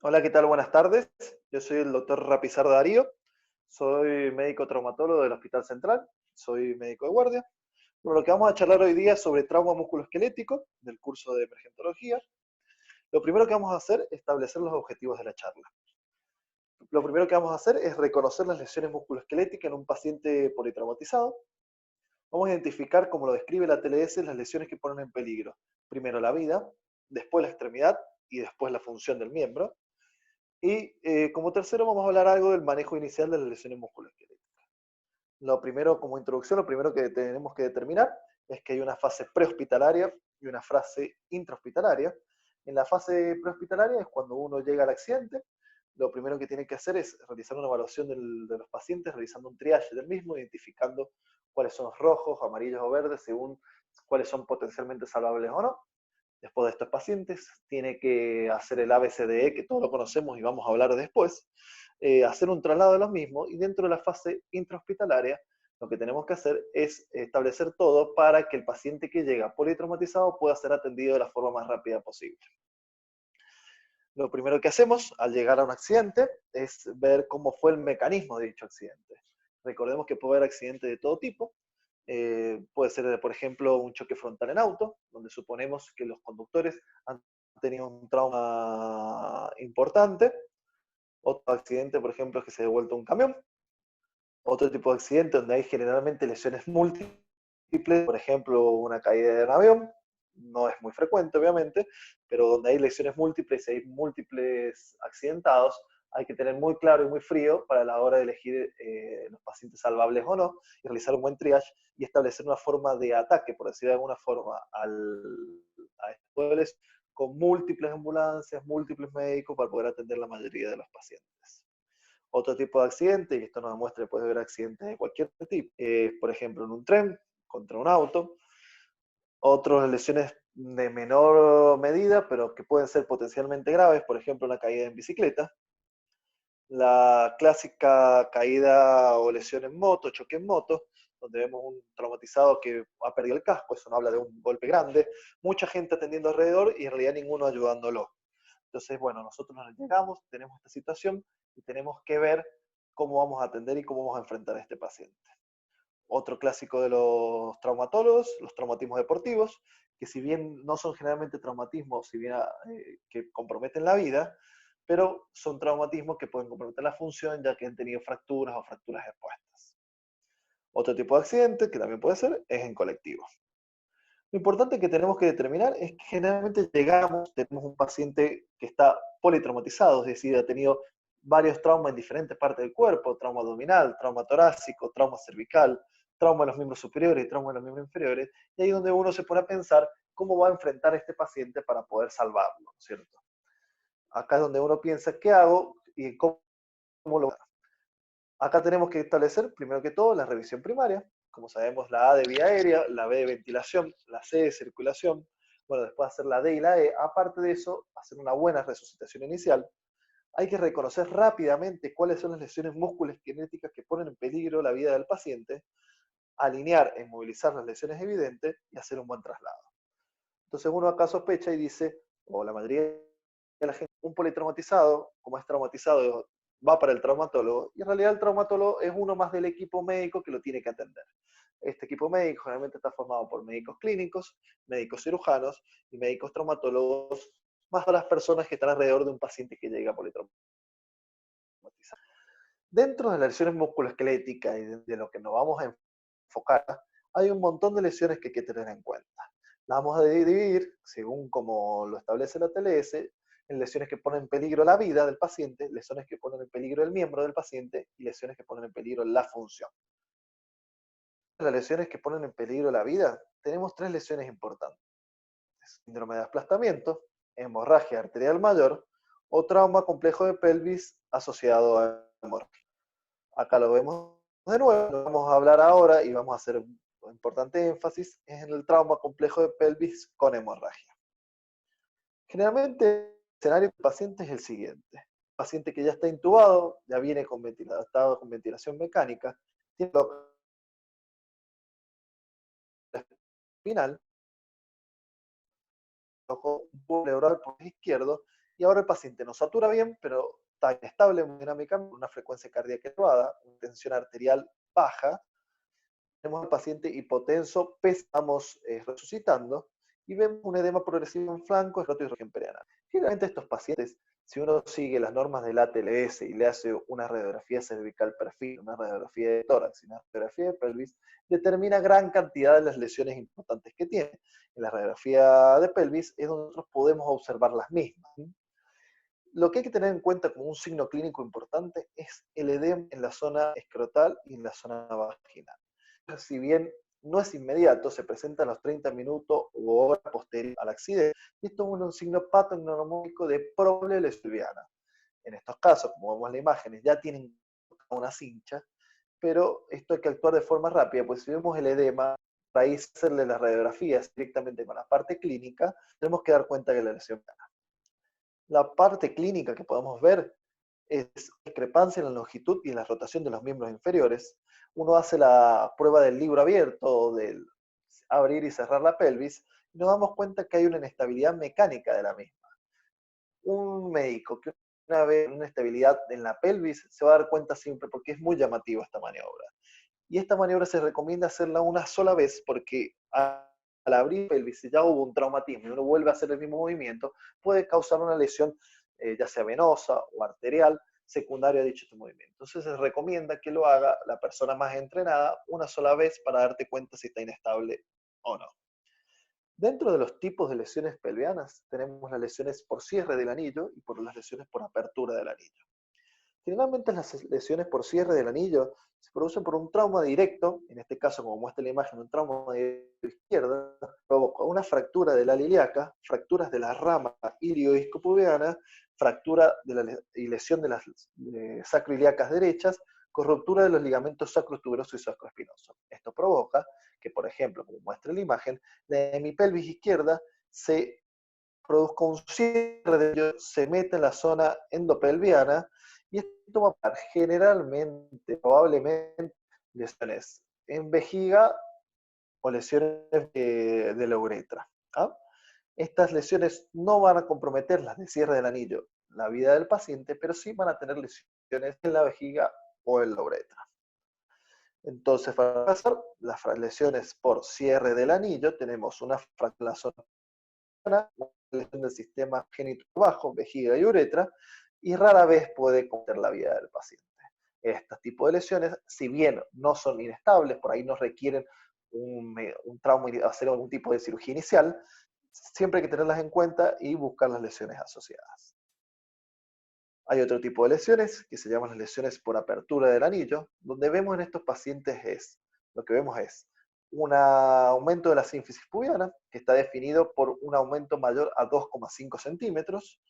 Hola, ¿qué tal? Buenas tardes. Yo soy el doctor Rapizardo Darío. Soy médico traumatólogo del Hospital Central. Soy médico de guardia. Bueno, lo que vamos a charlar hoy día es sobre trauma musculoesquelético del curso de emergentología. Lo primero que vamos a hacer es establecer los objetivos de la charla. Lo primero que vamos a hacer es reconocer las lesiones musculoesqueléticas en un paciente politraumatizado. Vamos a identificar, como lo describe la TLS, las lesiones que ponen en peligro. Primero la vida, después la extremidad y después la función del miembro. Y como tercero vamos a hablar algo del manejo inicial de las lesiones musculoesqueléticas. Lo primero, como introducción, lo primero que tenemos que determinar es que hay una fase prehospitalaria y una fase intrahospitalaria. En la fase prehospitalaria es cuando uno llega al accidente. Lo primero que tiene que hacer es realizar una evaluación de los pacientes, realizando un triage del mismo, identificando cuáles son los rojos, amarillos o verdes, según cuáles son potencialmente salvables o no. Después de estos pacientes, tiene que hacer el ABCDE, que todos lo conocemos y vamos a hablar después, hacer un traslado de los mismos, y dentro de la fase intrahospitalaria, lo que tenemos que hacer es establecer todo para que el paciente que llega politraumatizado pueda ser atendido de la forma más rápida posible. Lo primero que hacemos al llegar a un accidente es ver cómo fue el mecanismo de dicho accidente. Recordemos que puede haber accidentes de todo tipo. Puede ser, por ejemplo, un choque frontal en auto, donde suponemos que los conductores han tenido un trauma importante. Otro accidente, por ejemplo, es que se ha devuelto un camión. Otro tipo de accidente donde hay generalmente lesiones múltiples, por ejemplo, una caída de un avión, no es muy frecuente, obviamente, pero donde hay lesiones múltiples y hay múltiples accidentados, hay que tener muy claro y muy frío para la hora de elegir los pacientes salvables o no, y realizar un buen triage y establecer una forma de ataque, por decir de alguna forma, a estos pueblos con múltiples ambulancias, múltiples médicos para poder atender la mayoría de los pacientes. Otro tipo de accidente, y esto nos demuestra que puede haber accidentes de cualquier tipo, por ejemplo, en un tren contra un auto. Otras lesiones de menor medida, pero que pueden ser potencialmente graves, por ejemplo, una caída en bicicleta. La clásica caída o lesión en moto, choque en moto, donde vemos un traumatizado que ha perdido el casco, eso no habla de un golpe grande, mucha gente atendiendo alrededor y en realidad ninguno ayudándolo. Entonces, bueno, nosotros nos llegamos, tenemos esta situación y tenemos que ver cómo vamos a atender y cómo vamos a enfrentar a este paciente. Otro clásico de los traumatólogos, los traumatismos deportivos, que si bien no son generalmente traumatismos, si bien que comprometen la vida, pero son traumatismos que pueden comprometer la función ya que han tenido fracturas o fracturas expuestas. Otro tipo de accidente, que también puede ser, es en colectivo. Lo importante que tenemos que determinar es que generalmente llegamos, tenemos un paciente que está politraumatizado, es decir, ha tenido varios traumas en diferentes partes del cuerpo, trauma abdominal, trauma torácico, trauma cervical, trauma en los miembros superiores y trauma en los miembros inferiores, y ahí es donde uno se pone a pensar cómo va a enfrentar a este paciente para poder salvarlo, ¿no es cierto? Acá es donde uno piensa, ¿qué hago y cómo lo hago? Acá tenemos que establecer, primero que todo, la revisión primaria. Como sabemos, la A de vía aérea, la B de ventilación, la C de circulación. Bueno, después hacer la D y la E. Aparte de eso, hacer una buena resucitación inicial. Hay que reconocer rápidamente cuáles son las lesiones musculoesqueléticas que ponen en peligro la vida del paciente, alinear e inmovilizar las lesiones evidentes y hacer un buen traslado. Entonces uno acá sospecha y dice, o la mayoría de la gente, un politraumatizado, como es traumatizado, va para el traumatólogo, y en realidad el traumatólogo es uno más del equipo médico que lo tiene que atender. Este equipo médico generalmente está formado por médicos clínicos, médicos cirujanos y médicos traumatólogos, más todas las personas que están alrededor de un paciente que llega politraumatizado. Dentro de las lesiones musculoesqueléticas y de lo que nos vamos a enfocar, hay un montón de lesiones que hay que tener en cuenta. Las vamos a dividir, según como lo establece la TLS, en lesiones que ponen en peligro la vida del paciente, lesiones que ponen en peligro el miembro del paciente y lesiones que ponen en peligro la función. Las lesiones que ponen en peligro la vida, tenemos tres lesiones importantes: síndrome de aplastamiento, hemorragia arterial mayor o trauma complejo de pelvis asociado a hemorragia. Acá lo vemos de nuevo, lo vamos a hablar ahora y vamos a hacer un importante énfasis en el trauma complejo de pelvis con hemorragia. Generalmente el escenario del paciente es el siguiente: el paciente que ya está intubado, ya viene con estado con ventilación mecánica, tiene la espinal, ojo neural por izquierdo, y ahora el paciente nos satura bien, pero está inestable hemodinámicamente, una frecuencia cardíaca elevada, una tensión arterial baja, tenemos al paciente hipotenso, estamos resucitando y vemos un edema progresivo en flanco, escroto y región perianal. Generalmente estos pacientes, si uno sigue las normas del ATLS y le hace una radiografía cervical perfil, una radiografía de tórax y una radiografía de pelvis, determina gran cantidad de las lesiones importantes que tiene. En la radiografía de pelvis es donde nosotros podemos observar las mismas. Lo que hay que tener en cuenta como un signo clínico importante es el edema en la zona escrotal y en la zona vaginal. Si bien no es inmediato, se presenta en los 30 minutos u hora posterior al accidente, y esto es un signo patognomónico de probable lesión pelviana. En estos casos, como vemos en las imágenes, ya tienen una cincha, pero esto hay que actuar de forma rápida, pues si vemos el edema, para ahí hacerle las radiografías directamente con la parte clínica, tenemos que dar cuenta que la lesión pelviana. La parte clínica que podemos ver es discrepancia en la longitud y en la rotación de los miembros inferiores. Uno hace la prueba del libro abierto, del abrir y cerrar la pelvis, y nos damos cuenta que hay una inestabilidad mecánica de la misma. Un médico que una vez una inestabilidad en la pelvis se va a dar cuenta siempre porque es muy llamativa esta maniobra. Y esta maniobra se recomienda hacerla una sola vez porque al abrir pelvis, si ya hubo un traumatismo y uno vuelve a hacer el mismo movimiento, puede causar una lesión, ya sea venosa o arterial, secundaria a dicho movimiento. Entonces se recomienda que lo haga la persona más entrenada una sola vez para darte cuenta si está inestable o no. Dentro de los tipos de lesiones pelvianas tenemos las lesiones por cierre del anillo y por las lesiones por apertura del anillo. Generalmente las lesiones por cierre del anillo se producen por un trauma directo, en este caso, como muestra la imagen, un trauma de la izquierda, provoca una fractura de la ilíaca, fracturas de la rama ilioiscopubiana, fractura de la, y lesión de las sacroiliacas derechas, con ruptura de los ligamentos sacrotuberoso y sacroespinoso. Esto provoca que, por ejemplo, como muestra la imagen, la hemipelvis izquierda se produzca un cierre de ello, se mete en la zona endopelviana y esto va a pasar generalmente, probablemente, lesiones en vejiga o lesiones de la uretra. ¿Ah? Estas lesiones no van a comprometer las de cierre del anillo, la vida del paciente, pero sí van a tener lesiones en la vejiga o en la uretra. Entonces, para pasar las lesiones por cierre del anillo, tenemos una fractura en la zona, una lesión del sistema genito bajo, vejiga y uretra, y rara vez puede comprometer la vida del paciente. Este tipo de lesiones, si bien no son inestables, por ahí no requieren un trauma, hacer algún tipo de cirugía inicial, siempre hay que tenerlas en cuenta y buscar las lesiones asociadas. Hay otro tipo de lesiones que se llaman las lesiones por apertura del anillo, donde vemos en estos pacientes lo que vemos es un aumento de la sínfisis pubiana, que está definido por un aumento mayor a 2,5 centímetros,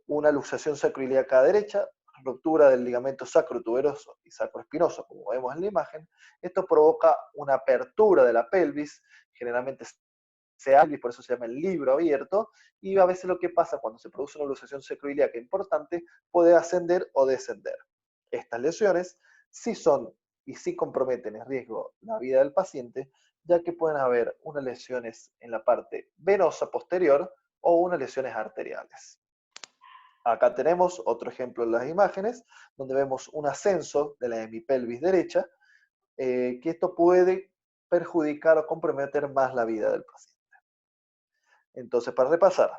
una luxación sacroiliaca derecha, ruptura del ligamento sacrotuberoso y sacroespinoso, como vemos en la imagen. Esto provoca una apertura de la pelvis, generalmente y por eso se llama el libro abierto, y a veces lo que pasa cuando se produce una luxación sacroiliaca importante puede ascender o descender. Estas lesiones sí son y sí comprometen en riesgo la vida del paciente, ya que pueden haber unas lesiones en la parte venosa posterior o unas lesiones arteriales. Acá tenemos otro ejemplo en las imágenes, donde vemos un ascenso de la hemipelvis derecha, que esto puede perjudicar o comprometer más la vida del paciente. Entonces, para repasar,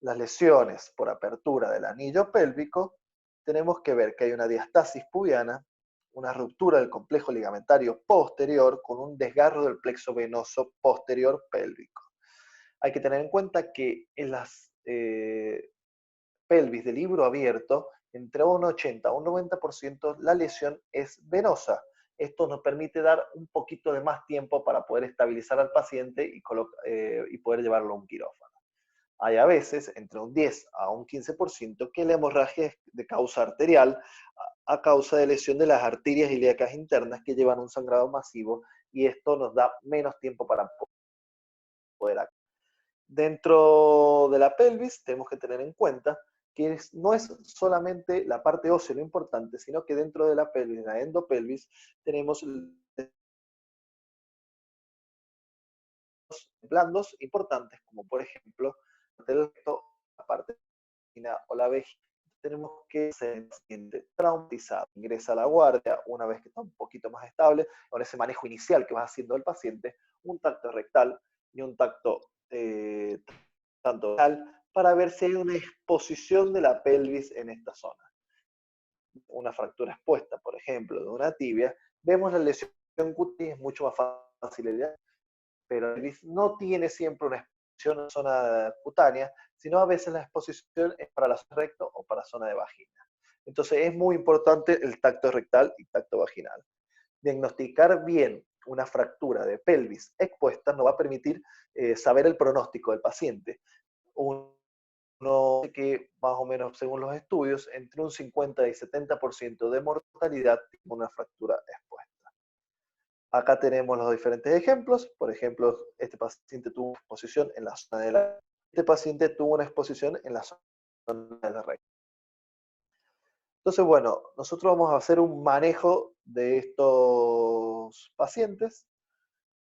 las lesiones por apertura del anillo pélvico, tenemos que ver que hay una diastasis pubiana, una ruptura del complejo ligamentario posterior con un desgarro del plexo venoso posterior pélvico. Hay que tener en cuenta que en las pelvis de libro abierto, entre un 80 a un 90% la lesión es venosa. Esto nos permite dar un poquito de más tiempo para poder estabilizar al paciente y poder llevarlo a un quirófano. Hay a veces entre un 10 a un 15% que la hemorragia es de causa arterial a causa de lesión de las arterias ilíacas internas que llevan un sangrado masivo y esto nos da menos tiempo para poder actuar. Dentro de la pelvis tenemos que tener en cuenta que no es solamente la parte ósea lo importante, sino que dentro de la pelvis, la endopelvis, tenemos blandos importantes, como por ejemplo la parte vagina o la vejiga, tenemos que ser el paciente traumatizado. Ingresa a la guardia una vez que está un poquito más estable, con ese manejo inicial que va haciendo el paciente, un tacto rectal y un tacto tanto rectal para ver si hay una exposición de la pelvis en esta zona. Una fractura expuesta, por ejemplo, de una tibia, vemos la lesión cutánea, es mucho más fácil de identificar, pero no tiene siempre una exposición en la zona cutánea, sino a veces la exposición es para la zona recto o para la zona de vagina. Entonces es muy importante el tacto rectal y tacto vaginal. Diagnosticar bien una fractura de pelvis expuesta nos va a permitir saber el pronóstico del paciente. Uno que más o menos, según los estudios, entre un 50 y 70% de mortalidad con una fractura expuesta. Acá tenemos los diferentes ejemplos. Por ejemplo, este paciente tuvo una exposición en la zona de la... Este paciente tuvo una exposición en la zona de la recta. Entonces, bueno, nosotros vamos a hacer un manejo de estos pacientes.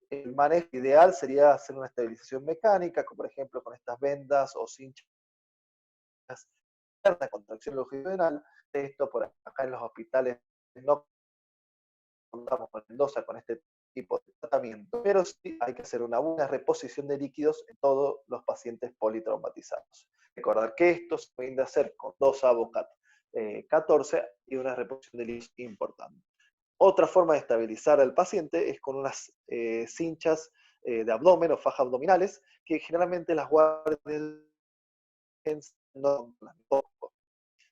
El manejo ideal sería hacer una estabilización mecánica, como por ejemplo con estas vendas o cinchas, contracción longitudinal. Esto por acá en los hospitales no contamos con Mendoza con este tipo de tratamiento, pero sí hay que hacer una buena reposición de líquidos en todos los pacientes politraumatizados. Recordar que esto se puede hacer con 2 Avocat 14 y una reposición de líquidos importante. Otra forma de estabilizar al paciente es con unas cinchas de abdomen o fajas abdominales, que generalmente las guardias no las toco.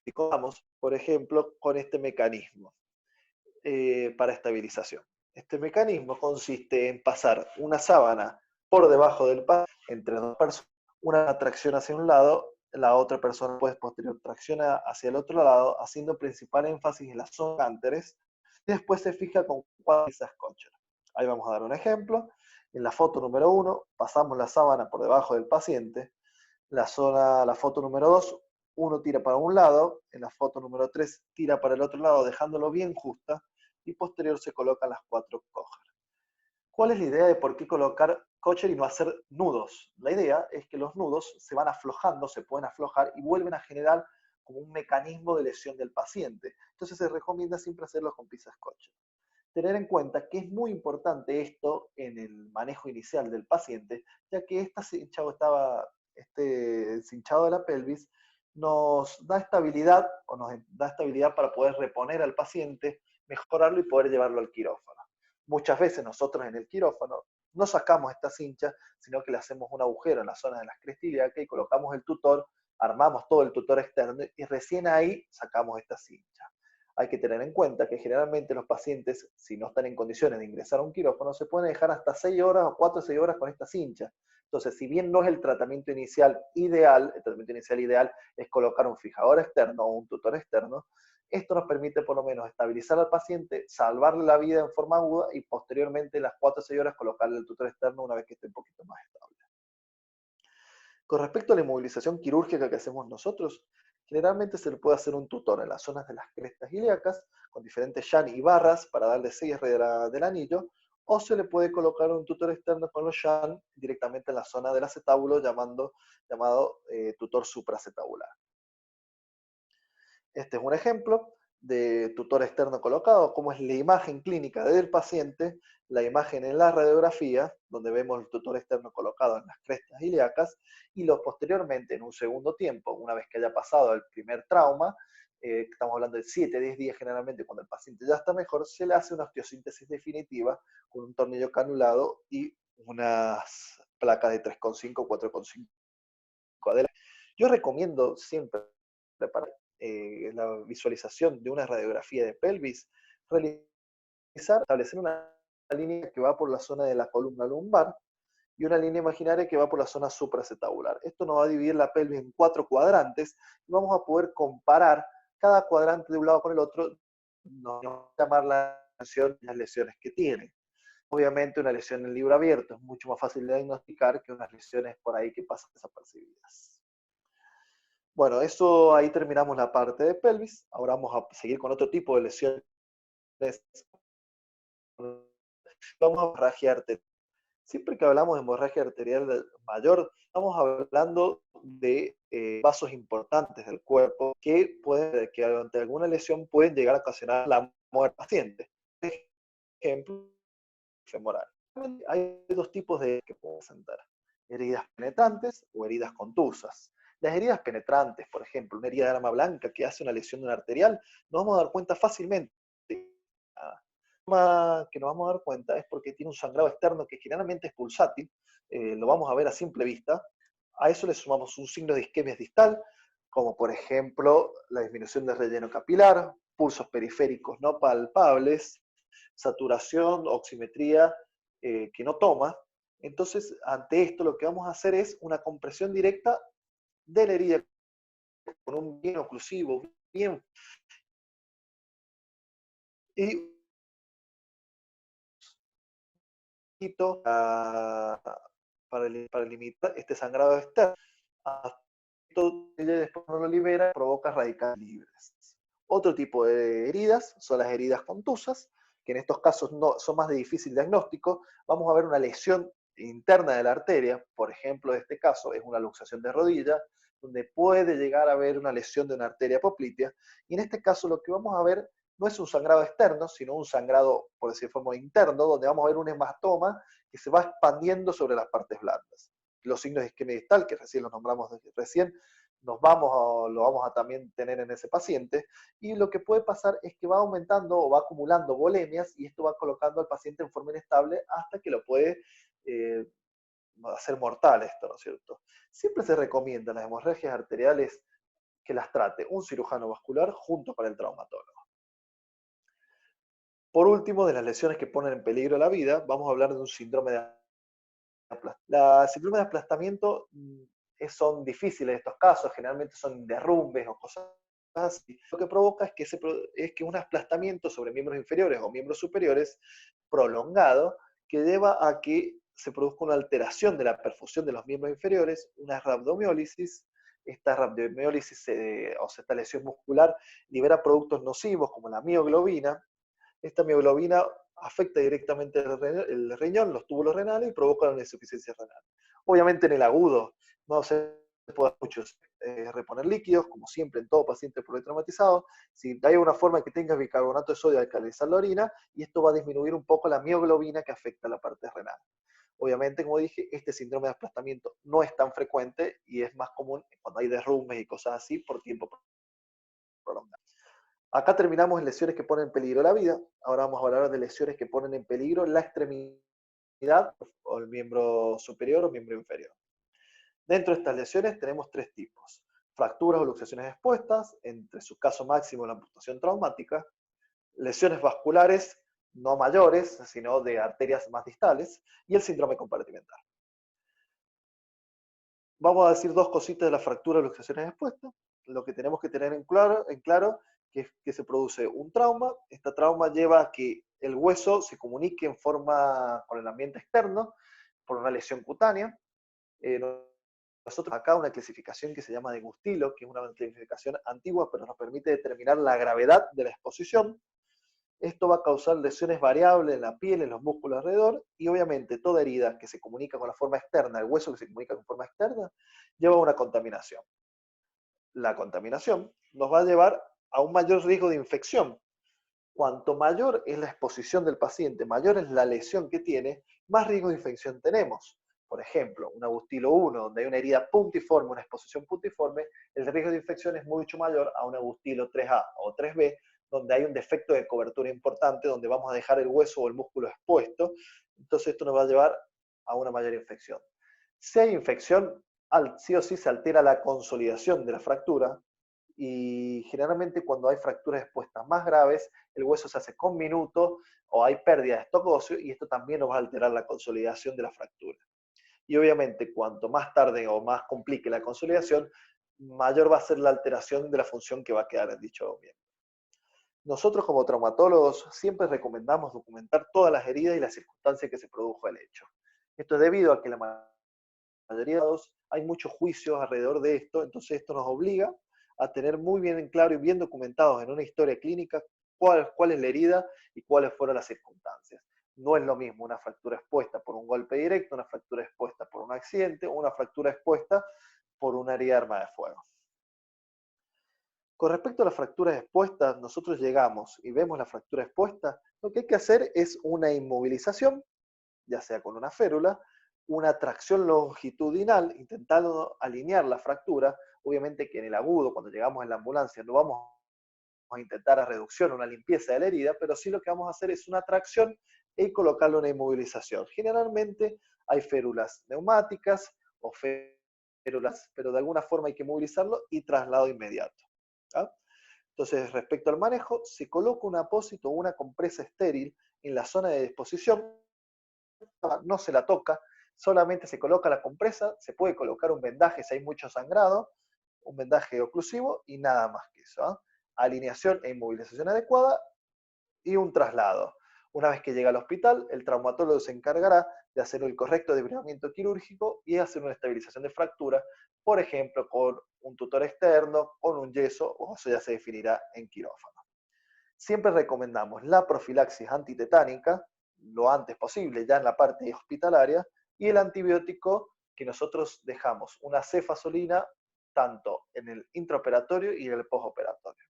Y contamos, por ejemplo, con este mecanismo para estabilización. Este mecanismo consiste en pasar una sábana por debajo del paciente entre dos personas, una tracción hacia un lado, la otra persona pues posterior tracciona hacia el otro lado, haciendo principal énfasis en las zonas anteriores, y después se fija con 4 piezas Kocher. Ahí vamos a dar un ejemplo. En la foto número 1 pasamos la sábana por debajo del paciente. La foto número 2, uno tira para un lado, en la foto número 3 tira para el otro lado dejándolo bien justa, y posterior se colocan las 4 Kocher. ¿Cuál es la idea de por qué colocar Kocher y no hacer nudos? La idea es que los nudos se van aflojando, se pueden aflojar y vuelven a generar como un mecanismo de lesión del paciente. Entonces se recomienda siempre hacerlo con piezas Kocher. Tener en cuenta que es muy importante esto en el manejo inicial del paciente, ya que este cinchado de la pelvis nos da estabilidad o nos da estabilidad para poder reponer al paciente, mejorarlo y poder llevarlo al quirófano. Muchas veces nosotros en el quirófano no sacamos esta cincha, sino que le hacemos un agujero en la zona de las crestas ilíacas y colocamos el tutor, armamos todo el tutor externo y recién ahí sacamos esta cincha. Hay que tener en cuenta que generalmente los pacientes, si no están en condiciones de ingresar a un quirófano, se pueden dejar hasta 6 horas o 4 o 6 horas con esta cincha. Entonces, si bien no es el tratamiento inicial ideal, el tratamiento inicial ideal es colocar un fijador externo o un tutor externo, esto nos permite por lo menos estabilizar al paciente, salvarle la vida en forma aguda y posteriormente las 4 o 6 horas colocarle el tutor externo una vez que esté un poquito más estable. Con respecto a la inmovilización quirúrgica que hacemos nosotros, generalmente se le puede hacer un tutor en las zonas de las crestas ilíacas, con diferentes shan y barras para darle cierre del anillo, o se le puede colocar un tutor externo con los shan directamente en la zona del acetábulo, llamado tutor supraacetabular. Este es un ejemplo de tutor externo colocado, como es la imagen clínica del paciente, la imagen en la radiografía, donde vemos el tutor externo colocado en las crestas ilíacas, y posteriormente, en un segundo tiempo, una vez que haya pasado el primer trauma, estamos hablando de 7 a 10 días generalmente, cuando el paciente ya está mejor, se le hace una osteosíntesis definitiva con un tornillo canulado y unas placas de 3,5 4,5 adelante. Yo recomiendo siempre para la visualización de una radiografía de pelvis, establecer una línea que va por la zona de la columna lumbar y una línea imaginaria que va por la zona supraacetabular. Esto nos va a dividir la pelvis en 4 cuadrantes y vamos a poder comparar cada cuadrante de un lado con el otro, nos va a llamar la atención las lesiones que tiene. Obviamente una lesión en libro abierto es mucho más fácil de diagnosticar que unas lesiones por ahí que pasan desapercibidas. Bueno, eso ahí terminamos la parte de pelvis. Ahora vamos a seguir con otro tipo de lesiones. Vamos a rajearte. Siempre que hablamos de hemorragia arterial mayor, estamos hablando de vasos importantes del cuerpo que ante alguna lesión pueden llegar a ocasionar la muerte del paciente. Por ejemplo, femoral. Hay dos tipos de que pueden presentar: heridas penetrantes o heridas contusas. Las heridas penetrantes, por ejemplo, una herida de arma blanca que hace una lesión de una arterial, nos vamos a dar cuenta fácilmente. Que nos vamos a dar cuenta es porque tiene un sangrado externo que generalmente es pulsátil, lo vamos a ver a simple vista. A eso le sumamos un signo de isquemia distal, como por ejemplo la disminución del relleno capilar, pulsos periféricos no palpables, saturación, oximetría que no toma. Entonces, ante esto lo que vamos a hacer es una compresión directa de la herida con un bien oclusivo, bien, y para limitar este sangrado externo. Esto después no lo libera, provoca radicales libres. Otro tipo de heridas son las heridas contusas, que en estos casos no, son más de difícil diagnóstico. Vamos a ver una lesión interna de la arteria, por ejemplo, en este caso es una luxación de rodilla, donde puede llegar a haber una lesión de una arteria poplitea, y en este caso lo que vamos a ver no es un sangrado externo, sino un sangrado, por decir de forma interno, donde vamos a ver un hematoma que se va expandiendo sobre las partes blandas. Los signos de isquemia distal, que recién los nombramos recién, lo vamos a también tener en ese paciente, y lo que puede pasar es que va aumentando o va acumulando volemias, y esto va colocando al paciente en forma inestable hasta que lo puede hacer mortal esto, ¿no es cierto? Siempre se recomienda las hemorragias arteriales que las trate un cirujano vascular junto con el traumatólogo. Por último, de las lesiones que ponen en peligro la vida, vamos a hablar de un síndrome de aplastamiento. Los síndromes de aplastamiento son difíciles estos casos, generalmente son derrumbes o cosas así. Lo que provoca es que un aplastamiento sobre miembros inferiores o miembros superiores prolongado, que lleva a que se produzca una alteración de la perfusión de los miembros inferiores, una rhabdomiólisis. Esta rhabdomiólisis, o sea, esta lesión muscular, libera productos nocivos como la mioglobina. Esta mioglobina afecta directamente el riñón, los túbulos renales, y provoca una insuficiencia renal. Obviamente en el agudo no se puede mucho reponer líquidos, como siempre en todo paciente politraumatizado. Si hay una forma que tenga bicarbonato de sodio, alcalizar la orina, y esto va a disminuir un poco la mioglobina que afecta a la parte renal. Obviamente, como dije, este síndrome de aplastamiento no es tan frecuente y es más común cuando hay derrumbes y cosas así por tiempo prolongado. Acá terminamos en lesiones que ponen en peligro la vida. Ahora vamos a hablar de lesiones que ponen en peligro la extremidad o el miembro superior o miembro inferior. Dentro de estas lesiones tenemos tres tipos: fracturas o luxaciones expuestas, entre su caso máximo la amputación traumática; lesiones vasculares no mayores, sino de arterias más distales; y el síndrome compartimental. Vamos a decir dos cositas de las fracturas o luxaciones expuestas. Lo que tenemos que tener en claro que, se produce un trauma. Este trauma lleva a que el hueso se comunique en forma con el ambiente externo por una lesión cutánea. Eh, Nosotros acá una clasificación que se llama de Gustilo, que es una clasificación antigua, pero nos permite determinar la gravedad de la exposición. Esto va a causar lesiones variables en la piel, en los músculos alrededor, y obviamente toda herida que se comunica con la forma externa, el hueso que se comunica con forma externa, lleva a una contaminación. La contaminación nos va a llevar a un mayor riesgo de infección. Cuanto mayor es la exposición del paciente, mayor es la lesión que tiene, más riesgo de infección tenemos. Por ejemplo, un Agustilo 1, donde hay una herida puntiforme, una exposición puntiforme, el riesgo de infección es mucho mayor a un Agustilo 3A o 3B, donde hay un defecto de cobertura importante, donde vamos a dejar el hueso o el músculo expuesto. Entonces esto nos va a llevar a una mayor infección. Si hay infección, sí o sí se altera la consolidación de la fractura, y generalmente cuando hay fracturas expuestas más graves, el hueso se hace conminuto o hay pérdida de stock óseo, y esto también nos va a alterar la consolidación de la fractura. Y obviamente cuanto más tarde o más complique la consolidación, mayor va a ser la alteración de la función que va a quedar en dicho miembro. Nosotros como traumatólogos siempre recomendamos documentar todas las heridas y las circunstancias que se produjo el hecho. Esto es debido a que la mayoría de los hay muchos juicios alrededor de esto, entonces esto nos obliga a tener muy bien en claro y bien documentados en una historia clínica cuál es la herida y cuáles fueron las circunstancias. No es lo mismo una fractura expuesta por un golpe directo, una fractura expuesta por un accidente, o una fractura expuesta por una herida de arma de fuego. Con respecto a las fracturas expuestas, nosotros llegamos y vemos la fractura expuesta, lo que hay que hacer es una inmovilización, ya sea con una férula, una tracción longitudinal, intentando alinear la fractura. Obviamente que en el agudo, cuando llegamos en la ambulancia, no vamos a intentar a reducción, una limpieza de la herida, pero sí lo que vamos a hacer es una tracción y colocarle una inmovilización. Generalmente hay férulas neumáticas o férulas, pero de alguna forma hay que movilizarlo y traslado inmediato. ¿Ah? Entonces, respecto al manejo, se coloca un apósito o una compresa estéril en la zona de disposición, no se la toca, solamente se coloca la compresa, se puede colocar un vendaje si hay mucho sangrado, un vendaje oclusivo y nada más que eso. ¿Ah? Alineación e inmovilización adecuada y un traslado. Una vez que llega al hospital, el traumatólogo se encargará de hacer el correcto debridamiento quirúrgico y hacer una estabilización de fractura, por ejemplo, con un tutor externo, con un yeso, o eso ya se definirá en quirófano. Siempre recomendamos la profilaxis antitetánica, lo antes posible, ya en la parte hospitalaria, y el antibiótico que nosotros dejamos, una cefazolina, tanto en el intraoperatorio y en el postoperatorio.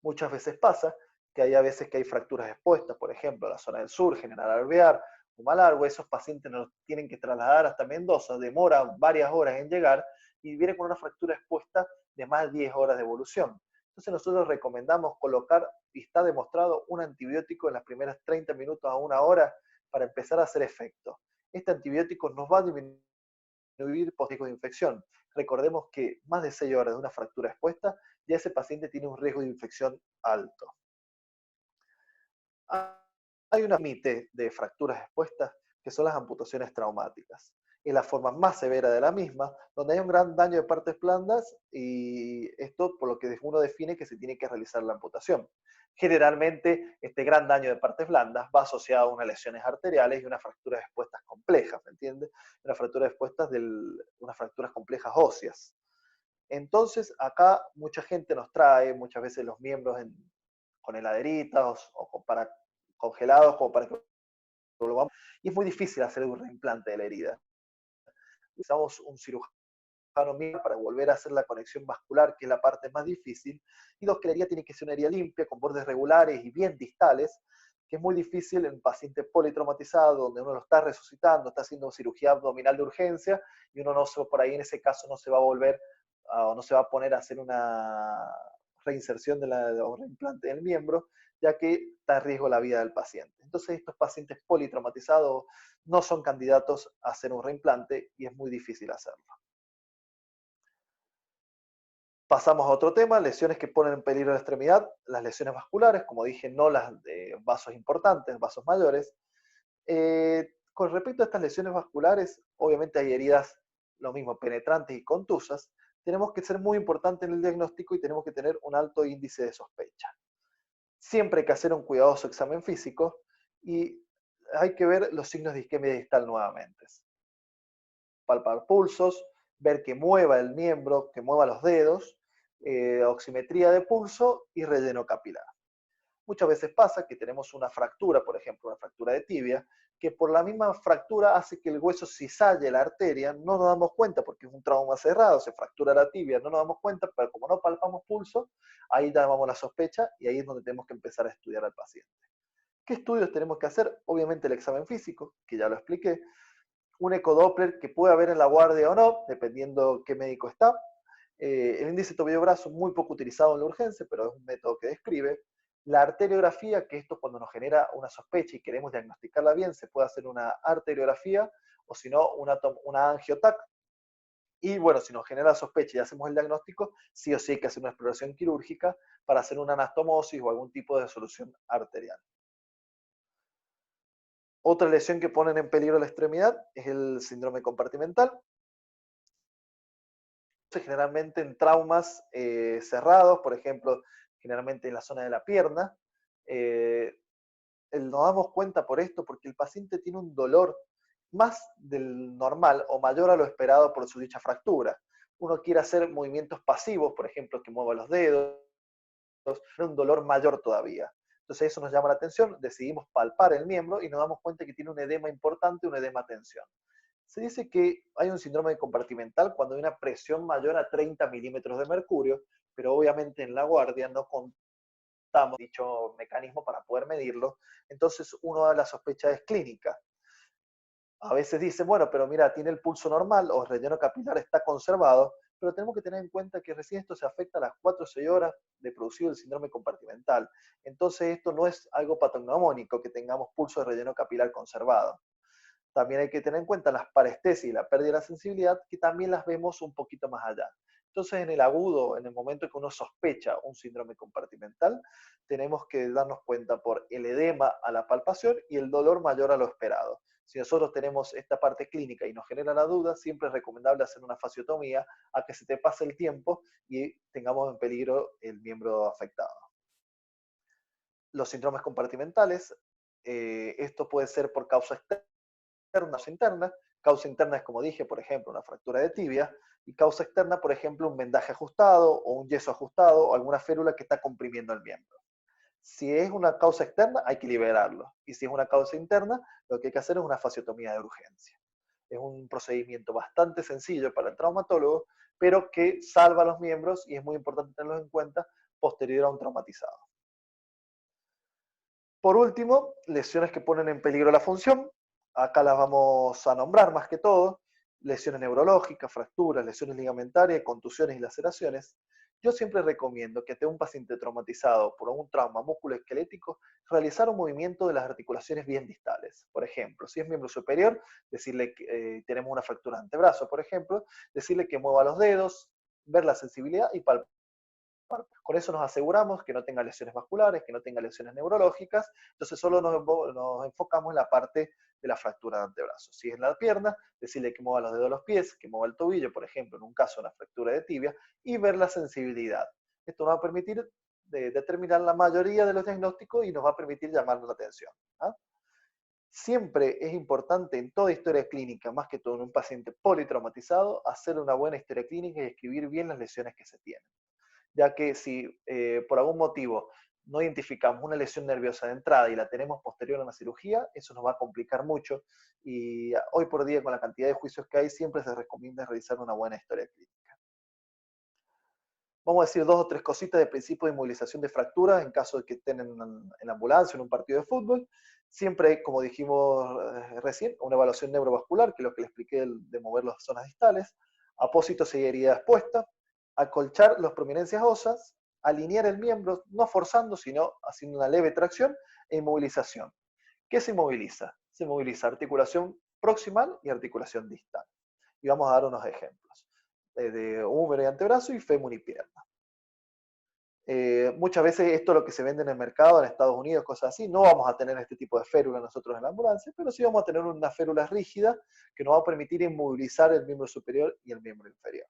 Muchas veces pasa que hay a veces que hay fracturas expuestas, por ejemplo, en la zona del sur, General Alvear, Humalargüe, esos pacientes nos tienen que trasladar hasta Mendoza, demora varias horas en llegar y viene con una fractura expuesta de más de 10 horas de evolución. Entonces nosotros recomendamos colocar, y está demostrado, un antibiótico en las primeras 30 minutos a una hora para empezar a hacer efecto. Este antibiótico nos va a disminuir riesgo de infección. Recordemos que más de 6 horas de una fractura expuesta, ya ese paciente tiene un riesgo de infección alto. Hay un límite de fracturas expuestas que son las amputaciones traumáticas. Es la forma más severa de la misma, donde hay un gran daño de partes blandas y esto por lo que uno define que se tiene que realizar la amputación. Generalmente este gran daño de partes blandas va asociado a unas lesiones arteriales y unas fracturas expuestas complejas, ¿me entiendes? Unas fracturas expuestas unas fracturas complejas óseas. Entonces acá mucha gente nos trae muchas veces los miembros con heladeritas o para congelados como para que lo vamos. Y es muy difícil hacer un reimplante de la herida. Necesitamos un cirujano para volver a hacer la conexión vascular, que es la parte más difícil. Y dos, que la herida tiene que ser una herida limpia, con bordes regulares y bien distales, que es muy difícil en un paciente politraumatizado, donde uno lo está resucitando, está haciendo cirugía abdominal de urgencia, y uno no se, por ahí en ese caso no se va a volver, o no se va a poner a hacer una reinserción o reimplante del miembro, ya que está en riesgo la vida del paciente. Entonces estos pacientes politraumatizados no son candidatos a hacer un reimplante y es muy difícil hacerlo. Pasamos a otro tema, lesiones que ponen en peligro la extremidad, las lesiones vasculares, como dije, no las de vasos importantes, vasos mayores. Con respecto a estas lesiones vasculares, obviamente hay heridas, lo mismo, penetrantes y contusas. Tenemos que ser muy importantes en el diagnóstico y tenemos que tener un alto índice de sospecha. Siempre hay que hacer un cuidadoso examen físico y hay que ver los signos de isquemia distal nuevamente. Palpar pulsos, ver que mueva el miembro, que mueva los dedos, oximetría de pulso y relleno capilar. Muchas veces pasa que tenemos una fractura, por ejemplo, una fractura de tibia, que por la misma fractura hace que el hueso cisalle la arteria, no nos damos cuenta porque es un trauma cerrado, se fractura la tibia, no nos damos cuenta, pero como no palpamos pulso, ahí llamamos la sospecha y ahí es donde tenemos que empezar a estudiar al paciente. ¿Qué estudios tenemos que hacer? Obviamente el examen físico, que ya lo expliqué, un ecodoppler que puede haber en la guardia o no, dependiendo qué médico está. El índice tobillo-brazo muy poco utilizado en la urgencia, pero es un método que describe. La arteriografía, que esto cuando nos genera una sospecha y queremos diagnosticarla bien, se puede hacer una arteriografía o si no, una angiotac. Y bueno, si nos genera sospecha y hacemos el diagnóstico, sí o sí hay que hacer una exploración quirúrgica para hacer una anastomosis o algún tipo de solución arterial. Otra lesión que ponen en peligro la extremidad es el síndrome compartimental. Generalmente en traumas cerrados, por ejemplo, generalmente en la zona de la pierna. Nos damos cuenta por esto porque el paciente tiene un dolor más del normal o mayor a lo esperado por su dicha fractura. Uno quiere hacer movimientos pasivos, por ejemplo, que mueva los dedos, un dolor mayor todavía. Entonces eso nos llama la atención, decidimos palpar el miembro y nos damos cuenta que tiene un edema importante, un edema a tensión. Se dice que hay un síndrome compartimental cuando hay una presión mayor a 30 milímetros de mercurio, pero obviamente en la guardia no contamos dicho mecanismo para poder medirlo, entonces uno de las sospechas es clínica. A veces dicen, bueno, pero mira, tiene el pulso normal o el relleno capilar está conservado, pero tenemos que tener en cuenta que recién esto se afecta a las 4 o 6 horas de producido el síndrome compartimental. Entonces esto no es algo patognomónico que tengamos pulso de relleno capilar conservado. También hay que tener en cuenta las parestesis y la pérdida de la sensibilidad, que también las vemos un poquito más allá. Entonces, en el agudo, en el momento que uno sospecha un síndrome compartimental, tenemos que darnos cuenta por el edema a la palpación y el dolor mayor a lo esperado. Si nosotros tenemos esta parte clínica y nos genera la duda, siempre es recomendable hacer una fasciotomía a que se te pase el tiempo y tengamos en peligro el miembro afectado. Los síndromes compartimentales, esto puede ser por causa externa o interna. Causa interna es, como dije, por ejemplo, una fractura de tibia, y causa externa, por ejemplo, un vendaje ajustado o un yeso ajustado o alguna férula que está comprimiendo el miembro. Si es una causa externa, hay que liberarlo. Y si es una causa interna, lo que hay que hacer es una fasciotomía de urgencia. Es un procedimiento bastante sencillo para el traumatólogo, pero que salva a los miembros y es muy importante tenerlos en cuenta posterior a un traumatizado. Por último, lesiones que ponen en peligro la función. Acá las vamos a nombrar más que todo. Lesiones neurológicas, fracturas, lesiones ligamentarias, contusiones y laceraciones. Yo siempre recomiendo que ante un paciente traumatizado por un trauma musculoesquelético, realizar un movimiento de las articulaciones bien distales. Por ejemplo, si es miembro superior, decirle que tenemos una fractura de antebrazo, por ejemplo, decirle que mueva los dedos, ver la sensibilidad y palpar. Con eso nos aseguramos que no tenga lesiones vasculares, que no tenga lesiones neurológicas, entonces solo nos enfocamos en la parte de la fractura de antebrazo. Si es en la pierna, decirle que mueva los dedos de los pies, que mueva el tobillo, por ejemplo, en un caso de una fractura de tibia, y ver la sensibilidad. Esto nos va a permitir determinar la mayoría de los diagnósticos y nos va a permitir llamar la atención. ¿Ah? Siempre es importante en toda historia clínica, más que todo en un paciente politraumatizado, hacer una buena historia clínica y escribir bien las lesiones que se tienen, ya que si por algún motivo no identificamos una lesión nerviosa de entrada y la tenemos posterior a una cirugía, eso nos va a complicar mucho y hoy por día con la cantidad de juicios que hay siempre se recomienda realizar una buena historia clínica. Vamos a decir dos o tres cositas de principio de inmovilización de fracturas en caso de que estén en la ambulancia o en un partido de fútbol. Siempre, como dijimos recién, una evaluación neurovascular, que es lo que le expliqué de mover las zonas distales, apósitos y herida expuesta, acolchar las prominencias óseas, alinear el miembro, no forzando, sino haciendo una leve tracción e inmovilización. ¿Qué se inmoviliza? Se moviliza articulación proximal y articulación distal. Y vamos a dar unos ejemplos de húmero y antebrazo y fémur y pierna. Muchas veces esto es lo que se vende en el mercado, en Estados Unidos, cosas así. No vamos a tener este tipo de férula nosotros en la ambulancia, pero sí vamos a tener una férula rígida que nos va a permitir inmovilizar el miembro superior y el miembro inferior.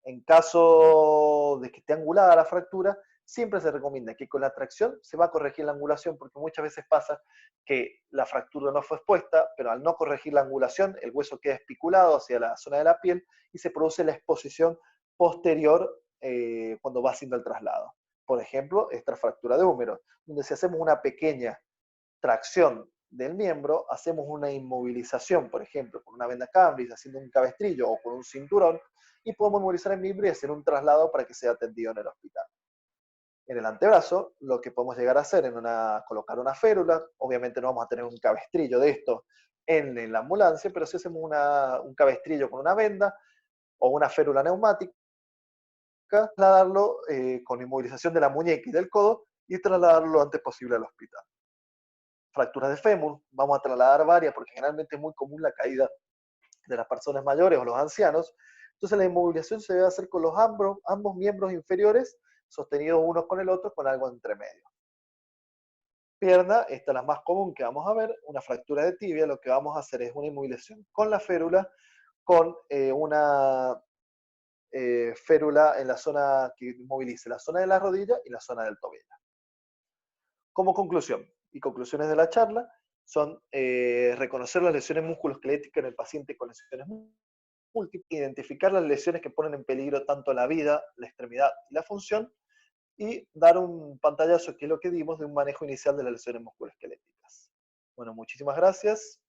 En caso de que esté angulada la fractura, siempre se recomienda que con la tracción se va a corregir la angulación, porque muchas veces pasa que la fractura no fue expuesta, pero al no corregir la angulación, el hueso queda especulado hacia la zona de la piel y se produce la exposición posterior cuando va haciendo el traslado. Por ejemplo, esta fractura de húmero, donde si hacemos una pequeña tracción del miembro, hacemos una inmovilización, por ejemplo, con una venda Cambridge, haciendo un cabestrillo o con un cinturón, y podemos inmovilizar el miembro y hacer un traslado para que sea atendido en el hospital. En el antebrazo, lo que podemos llegar a hacer es colocar una férula, obviamente no vamos a tener un cabestrillo de esto en la ambulancia, pero si hacemos un cabestrillo con una venda o una férula neumática, trasladarlo con inmovilización de la muñeca y del codo y trasladarlo lo antes posible al hospital. Fracturas de fémur, vamos a trasladar varias porque generalmente es muy común la caída de las personas mayores o los ancianos. Entonces la inmovilización se debe hacer con los ambos miembros inferiores sostenidos uno con el otro con algo entre medio. Pierna, esta es la más común que vamos a ver, una fractura de tibia, lo que vamos a hacer es una inmovilización con la férula, con una férula en la zona que inmovilice la zona de la rodilla y la zona del tobillo. Como conclusión, y conclusiones de la charla, son reconocer las lesiones musculoesqueléticas en el paciente con lesiones múltiples, identificar las lesiones que ponen en peligro tanto la vida, la extremidad y la función, y dar un pantallazo, que es lo que dimos, de un manejo inicial de las lesiones musculoesqueléticas. Bueno, muchísimas gracias.